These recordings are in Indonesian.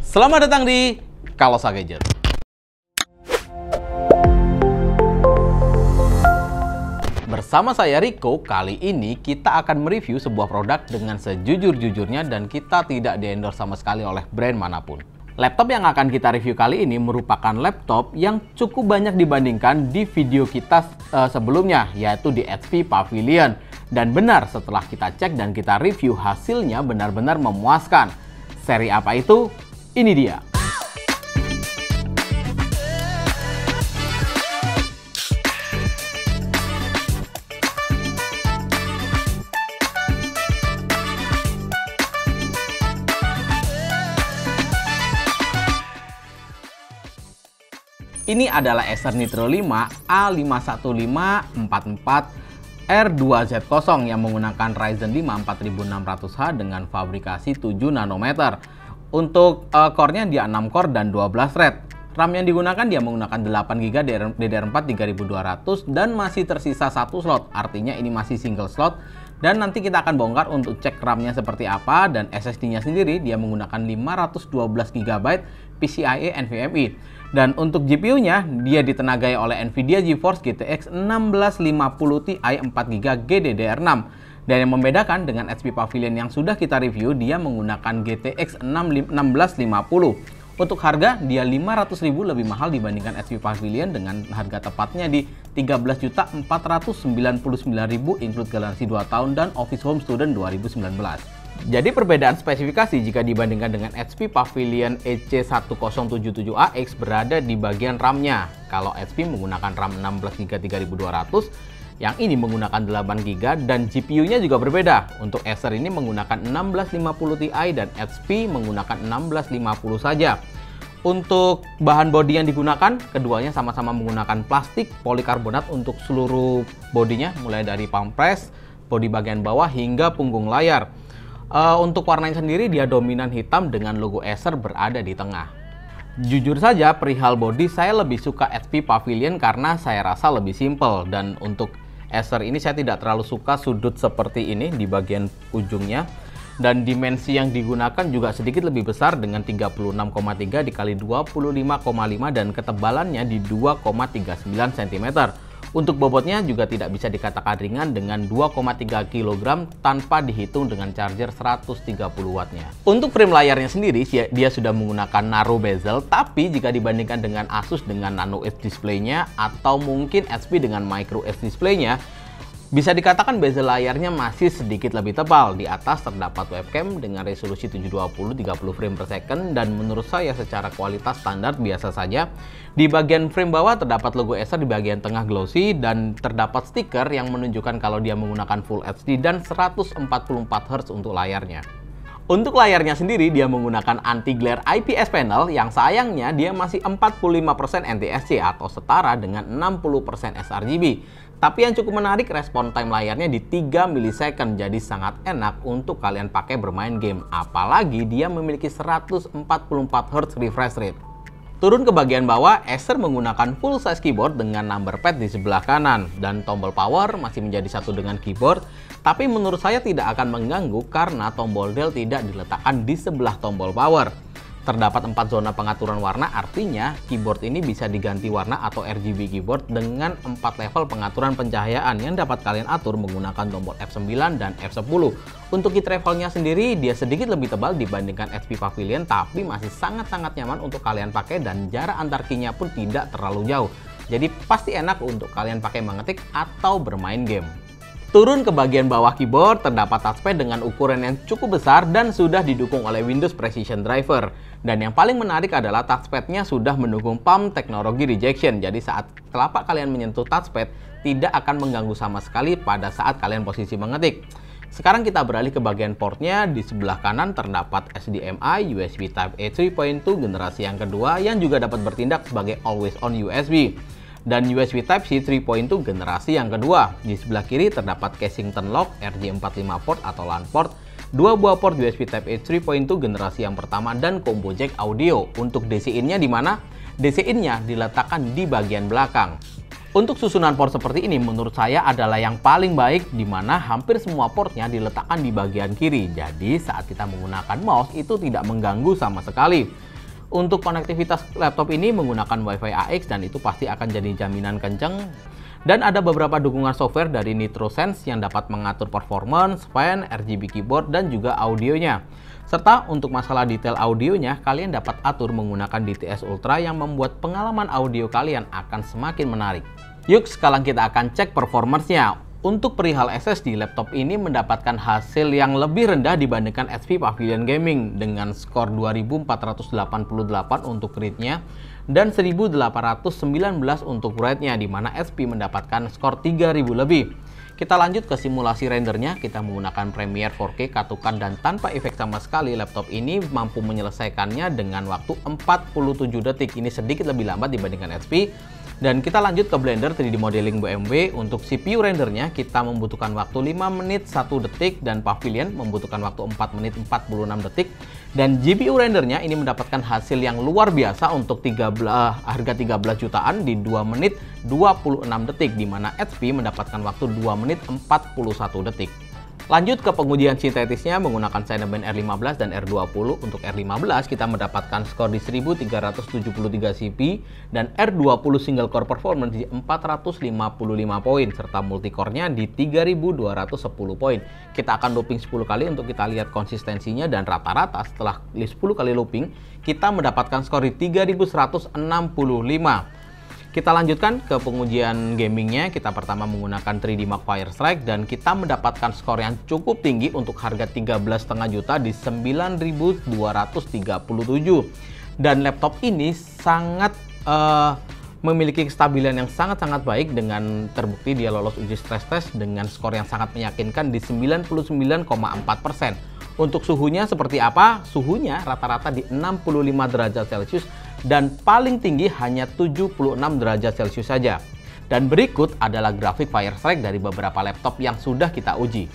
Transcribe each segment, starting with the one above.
Selamat datang di Kalosa Gadget. Bersama saya Rico, kali ini kita akan mereview sebuah produk dengan sejujur-jujurnya dan kita tidak di-endorse sama sekali oleh brand manapun. Laptop yang akan kita review kali ini merupakan laptop yang cukup banyak dibandingkan di video kita sebelumnya, yaitu di HP Pavilion. Dan benar, setelah kita cek dan kita review, hasilnya benar-benar memuaskan. Seri apa itu? Ini dia. Ini adalah Acer Nitro 5 A51544R2Z0 yang menggunakan Ryzen 5 4600H dengan fabrikasi 7 nanometer. Untuk core-nya dia 6 core dan 12 thread. RAM yang digunakan dia menggunakan 8GB DDR4 3200 dan masih tersisa satu slot. Artinya ini masih single slot. Dan nanti kita akan bongkar untuk cek RAM-nya seperti apa, dan SSD-nya sendiri dia menggunakan 512GB PCIe NVMe. Dan untuk GPU-nya dia ditenagai oleh Nvidia GeForce GTX 1650 Ti 4GB GDDR6. Dan yang membedakan dengan HP Pavilion yang sudah kita review, dia menggunakan GTX 1650. Untuk harga, dia 500.000 lebih mahal dibandingkan HP Pavilion dengan harga tepatnya di 13.499.000 include garansi 2 tahun dan Office Home Student 2019. Jadi perbedaan spesifikasi jika dibandingkan dengan HP Pavilion EC1077AX berada di bagian RAM-nya. Kalau HP menggunakan RAM 16GB 3200, yang ini menggunakan 8GB, dan GPU-nya juga berbeda. Untuk Acer ini menggunakan 1650 Ti dan HP menggunakan 1650 saja. Untuk bahan bodi yang digunakan, keduanya sama-sama menggunakan plastik polikarbonat untuk seluruh bodinya, mulai dari palm press, bodi bagian bawah hingga punggung layar. Untuk warnanya sendiri dia dominan hitam dengan logo Acer berada di tengah. Jujur saja perihal bodi saya lebih suka HP Pavilion karena saya rasa lebih simple, dan untuk Acer ini saya tidak terlalu suka sudut seperti ini di bagian ujungnya, dan dimensi yang digunakan juga sedikit lebih besar dengan 36,3 dikali 25,5 dan ketebalannya di 2,39 cm. Untuk bobotnya juga tidak bisa dikatakan ringan dengan 2,3 kg tanpa dihitung dengan charger 130 wattnya. Untuk frame layarnya sendiri dia sudah menggunakan narrow bezel, tapi jika dibandingkan dengan Asus dengan Nano Edge display-nya atau mungkin HP dengan Micro Edge display-nya, bisa dikatakan bezel layarnya masih sedikit lebih tebal. Di atas terdapat webcam dengan resolusi 720 30 frame per second, dan menurut saya secara kualitas standar biasa saja. Di bagian frame bawah terdapat logo Acer di bagian tengah glossy, dan terdapat stiker yang menunjukkan kalau dia menggunakan Full HD dan 144Hz untuk layarnya. Untuk layarnya sendiri dia menggunakan anti-glare IPS panel yang sayangnya dia masih 45% NTSC atau setara dengan 60% sRGB. Tapi yang cukup menarik, respon time layarnya di 3 millisecond, jadi sangat enak untuk kalian pakai bermain game. Apalagi dia memiliki 144Hz refresh rate. Turun ke bagian bawah, Acer menggunakan full size keyboard dengan number pad di sebelah kanan, dan tombol power masih menjadi satu dengan keyboard. Tapi menurut saya tidak akan mengganggu karena tombol del tidak diletakkan di sebelah tombol power. Terdapat 4 zona pengaturan warna, artinya keyboard ini bisa diganti warna atau RGB keyboard dengan 4 level pengaturan pencahayaan yang dapat kalian atur menggunakan tombol F9 dan F10. Untuk key travelnya sendiri dia sedikit lebih tebal dibandingkan HP Pavilion, tapi masih sangat-sangat nyaman untuk kalian pakai dan jarak antar key-nya pun tidak terlalu jauh. Jadi pasti enak untuk kalian pakai mengetik atau bermain game. Turun ke bagian bawah keyboard, terdapat touchpad dengan ukuran yang cukup besar dan sudah didukung oleh Windows Precision Driver. Dan yang paling menarik adalah touchpadnya sudah mendukung Palm Technology Rejection. Jadi saat telapak kalian menyentuh touchpad, tidak akan mengganggu sama sekali pada saat kalian posisi mengetik. Sekarang kita beralih ke bagian portnya. Di sebelah kanan terdapat HDMI USB Type-A 3.2 generasi yang kedua yang juga dapat bertindak sebagai Always On USB. Dan USB Type-C 3.2 generasi yang kedua. Di sebelah kiri terdapat Kensington Lock RJ45 port atau LAN port, 2 buah port USB Type-A 3.2 generasi yang pertama, dan combo jack audio. Untuk DC-in-nya di mana? DC-in-nya diletakkan di bagian belakang. Untuk susunan port seperti ini menurut saya adalah yang paling baik, di mana hampir semua portnya diletakkan di bagian kiri. Jadi saat kita menggunakan mouse itu tidak mengganggu sama sekali. Untuk konektivitas laptop ini menggunakan Wi-Fi AX dan itu pasti akan jadi jaminan kenceng. Dan ada beberapa dukungan software dari NitroSense yang dapat mengatur performance, fan, RGB keyboard, dan juga audionya. Serta untuk masalah detail audionya, kalian dapat atur menggunakan DTS Ultra yang membuat pengalaman audio kalian akan semakin menarik. Yuk, sekarang kita akan cek performance-nya. Untuk perihal SSD, laptop ini mendapatkan hasil yang lebih rendah dibandingkan HP Pavilion Gaming dengan skor 2488 untuk read-nya dan 1819 untuk write-nya, di mana HP mendapatkan skor 3000 lebih. Kita lanjut ke simulasi rendernya. Kita menggunakan Premiere 4K katukan dan tanpa efek sama sekali. Laptop ini mampu menyelesaikannya dengan waktu 47 detik. Ini sedikit lebih lambat dibandingkan HP. Dan kita lanjut ke Blender 3D Modeling BMW. Untuk CPU rendernya kita membutuhkan waktu 5 menit 1 detik dan Pavilion membutuhkan waktu 4 menit 46 detik. Dan GPU rendernya ini mendapatkan hasil yang luar biasa untuk harga 13 jutaan di 2 menit 26 detik, di mana HP mendapatkan waktu 2 menit 41 detik. Lanjut ke pengujian sintetisnya menggunakan Cinnamon R15 dan R20. Untuk R15 kita mendapatkan skor di 1373 CP dan R20 single core performance di 455 poin serta multicore-nya di 3210 poin. Kita akan looping 10 kali untuk kita lihat konsistensinya, dan rata-rata setelah 10 kali looping kita mendapatkan skor di 3165. Kita lanjutkan ke pengujian gamingnya. Kita pertama menggunakan 3D Mark Firestrike dan kita mendapatkan skor yang cukup tinggi untuk harga 13,5 juta di 9237. Dan laptop ini sangat memiliki kestabilan yang sangat-sangat baik dengan terbukti dia lolos uji stress test dengan skor yang sangat meyakinkan di 99,4%. Untuk suhunya seperti apa? Suhunya rata-rata di 65 derajat Celcius dan paling tinggi hanya 76 derajat Celcius saja. Dan berikut adalah grafik Firestrike dari beberapa laptop yang sudah kita uji.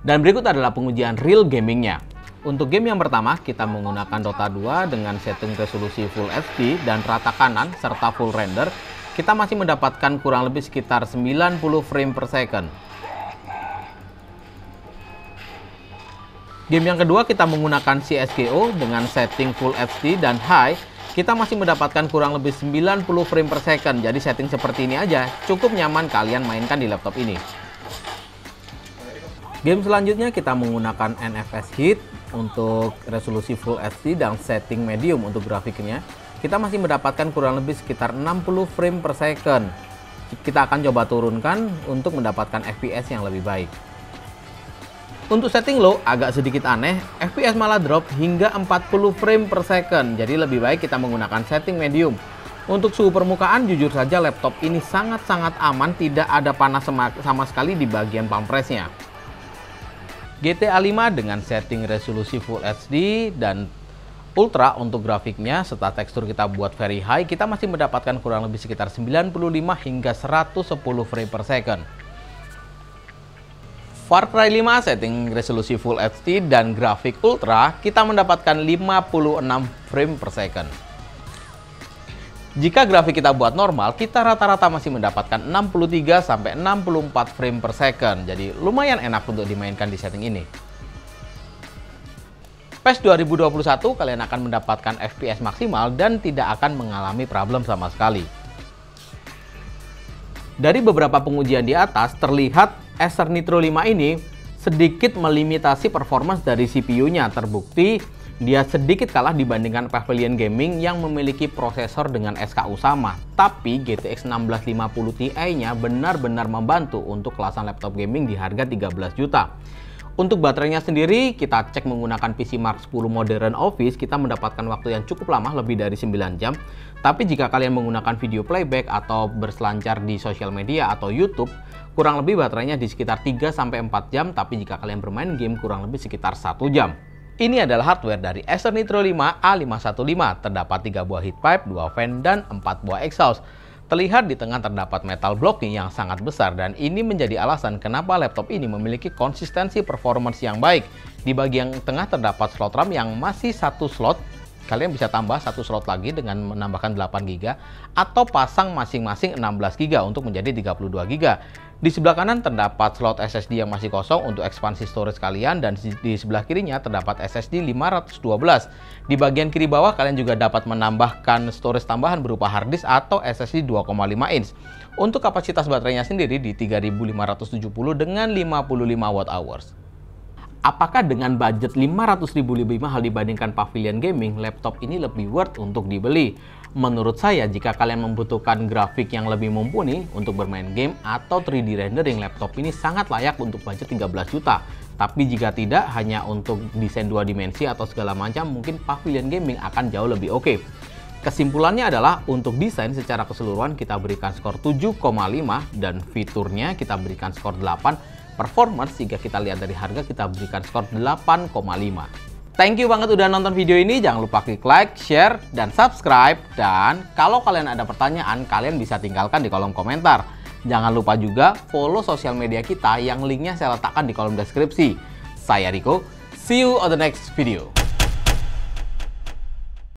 Dan berikut adalah pengujian real gamingnya. Untuk game yang pertama, kita menggunakan Dota 2 dengan setting resolusi Full HD dan rata kanan serta full render. Kita masih mendapatkan kurang lebih sekitar 90 frame per second. Game yang kedua kita menggunakan CSGO dengan setting Full HD dan High. Kita masih mendapatkan kurang lebih 90 frame per second. Jadi setting seperti ini aja cukup nyaman kalian mainkan di laptop ini. Game selanjutnya kita menggunakan NFS Heat untuk resolusi Full HD dan setting medium untuk grafiknya. Kita masih mendapatkan kurang lebih sekitar 60 frame per second. Kita akan coba turunkan untuk mendapatkan FPS yang lebih baik. Untuk setting low agak sedikit aneh, FPS malah drop hingga 40 frame per second. Jadi lebih baik kita menggunakan setting medium. Untuk suhu permukaan jujur saja laptop ini sangat-sangat aman, tidak ada panas sama sekali di bagian palm press-nya. GTA 5 dengan setting resolusi Full HD dan Ultra untuk grafiknya, serta tekstur kita buat very high, kita masih mendapatkan kurang lebih sekitar 95 hingga 110 frame per second. Far Cry 5 setting resolusi Full HD dan grafik Ultra, kita mendapatkan 56 frame per second. Jika grafik kita buat normal, kita rata-rata masih mendapatkan 63 sampai 64 frame per second. Jadi lumayan enak untuk dimainkan di setting ini. PES 2021 kalian akan mendapatkan FPS maksimal dan tidak akan mengalami problem sama sekali. Dari beberapa pengujian di atas terlihat Acer Nitro 5 ini sedikit melimitasi performance dari CPU-nya. Terbukti dia sedikit kalah dibandingkan Pavilion Gaming yang memiliki prosesor dengan SKU sama. Tapi GTX 1650 Ti-nya benar-benar membantu untuk kelasan laptop gaming di harga 13 juta. Untuk baterainya sendiri, kita cek menggunakan PC Mark 10 Modern Office, kita mendapatkan waktu yang cukup lama, lebih dari 9 jam. Tapi jika kalian menggunakan video playback atau berselancar di sosial media atau YouTube, kurang lebih baterainya di sekitar 3-4 jam, tapi jika kalian bermain game kurang lebih sekitar 1 jam. Ini adalah hardware dari Acer Nitro 5 A515, terdapat 3 buah heat pipe, 2 fan, dan 4 buah exhaust. Terlihat di tengah terdapat metal blocking yang sangat besar dan ini menjadi alasan kenapa laptop ini memiliki konsistensi performance yang baik. Di bagian tengah terdapat slot RAM yang masih satu slot Kalian bisa tambah satu slot lagi dengan menambahkan 8 GB atau pasang masing-masing 16 GB untuk menjadi 32 GB. Di sebelah kanan terdapat slot SSD yang masih kosong untuk ekspansi storage kalian, dan di sebelah kirinya terdapat SSD 512. Di bagian kiri bawah kalian juga dapat menambahkan storage tambahan berupa hard disk atau SSD 2,5 inch. Untuk kapasitas baterainya sendiri di 3570 dengan 55 Wh. Apakah dengan budget 500.000 lebih mahal dibandingkan Pavilion Gaming, laptop ini lebih worth untuk dibeli? Menurut saya, jika kalian membutuhkan grafik yang lebih mumpuni untuk bermain game atau 3D rendering, laptop ini sangat layak untuk budget 13 juta. Tapi jika tidak, hanya untuk desain 2 dimensi atau segala macam, mungkin Pavilion Gaming akan jauh lebih oke. Kesimpulannya adalah, untuk desain secara keseluruhan kita berikan skor 7,5 dan fiturnya kita berikan skor 8. Performance, jika kita lihat dari harga, kita berikan skor 8,5. Thank you banget udah nonton video ini. Jangan lupa klik like, share, dan subscribe. Dan kalau kalian ada pertanyaan, kalian bisa tinggalkan di kolom komentar. Jangan lupa juga follow sosial media kita yang linknya saya letakkan di kolom deskripsi. Saya Riko, see you on the next video.